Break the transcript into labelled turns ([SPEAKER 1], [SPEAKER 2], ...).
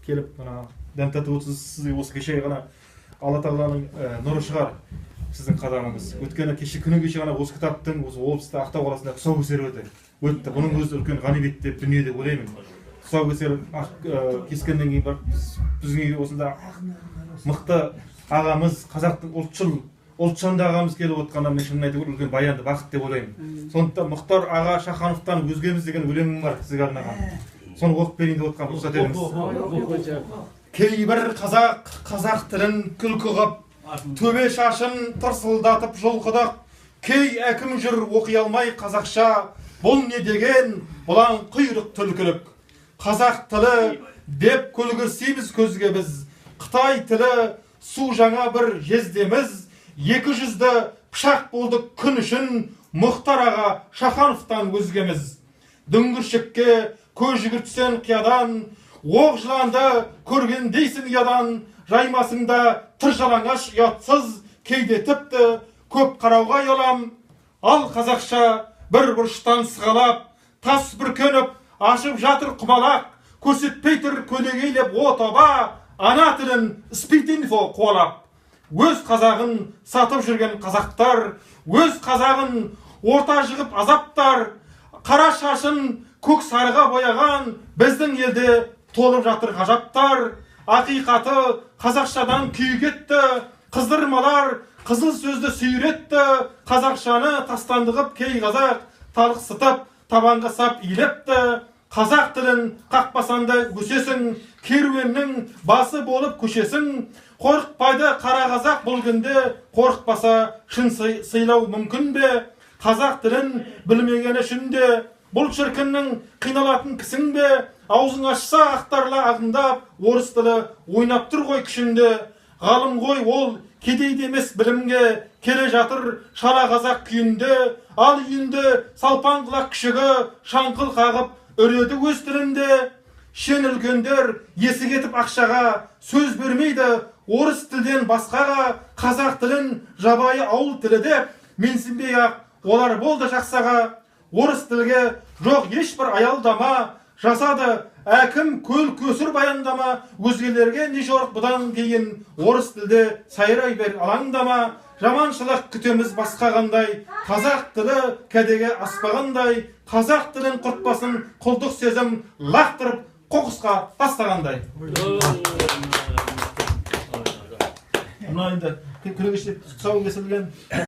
[SPEAKER 1] келіп мына дәм татып отырсыз. Сізге осы кеше ғана Алла Тағаланың нұры шығар сіздің қадамыңыз. Өйткені күні кеше ғана осы кітаптың осы облыста Ақтау қаласында тұсаукесері өтті. Бұның өзі үлкен ғанибет деп дүние деп ойлаймын. Тұсаукесер кескеннен кейін барып бізге осында мықты ағамыз, қазақтың ұлтжанды ағамыз келіп отқаннан мен шынын айтып үлкен баянды бақыт деп ойлаймын. Сондықтан Мұхтар аға Шахановтан өзгеміз деген өлеңім бар сізге арнаған. Соны оқып берейін деп отқан рұқсат етіңіз. Кейбір қазақ тілін күлкі қып, төбе шашын тырсылдатып жұлқыдық. Кей әкім жүр оқи алмай қазақша, бұл не деген бұлаң құйрық түлкілік. Қазақ тілі деп көлгірсейміз көзге біз, Қытай тілі су жаңа бір жездеміз. 200-ді пышақ болдық күн үшін, Мұхтар аға Шахановтан өзгеміз. Дүңгіршікке көз жүгіртсен қиядан, оқ жыланды көрген дейсің ұядан. Жаймасыңда тыр жалаңаш ұятсыз, кейде тіпті көп қарауға ұялам. Ал қазақша бір бұрыштан сығалап, тас бүркеніп ашып жатыр құмалақ. Көрсетпей тұр көлегейлеп отаба, ана тілін спид-инфо қуалап. Өз қазағын сатып жүрген қазақтар, өз қазағын орта жығып азаптар. Қара шашын көк сарыға бояған біздің елде толып жатыр ғажаптар. Ақиқаты қазақшадан күй кетті, қыздырмалар қызыл сөзді сүйретті. Қазақшаны тастандығып кей қазақ талықсытып табанға сап илепті. Қазақ тілін қақпасанда өсесің, керуеннің басы болып көшесің. Қорықпайды қара қазақ бұл күнде, қорықпаса шын сыйлау мүмкін бе? Қазақ тілін білмегені үшін де бұл шіркіннің қиналатын кісің бе? Аузың ашса ақтарла ағындап, орыс тілі ойнап тұр ғой күшінде. Ғалым ғой ол кедейде емес білімге, келе жатыр шара қазақ күйінде. Ал үйінде салпан құлақ күшігі шаңқыл қағып үреді өз тілінде. Шен үлкендер есі кетіп ақшаға, сөз бермейді орыс тілден басқаға. Қазақ тілін жабайы ауыл тілі деп менсінбей ақ олар болды жақсаға. Орыс тілге жоқ ешбір аялдама, жасады әкім көл көсір баяндама. Өзгелерге не жорық бұдан кейін, орыс тілде сайрай бер алаңдама. Жаманшылық күтеміз басқа қандай, қазақ тілі кәдеге аспағандай. Қазақ тілін құртпасын құлдық сезім, лақтырып қоқысқа тастағандай. Мына енді күні кеше тұсауы кесілген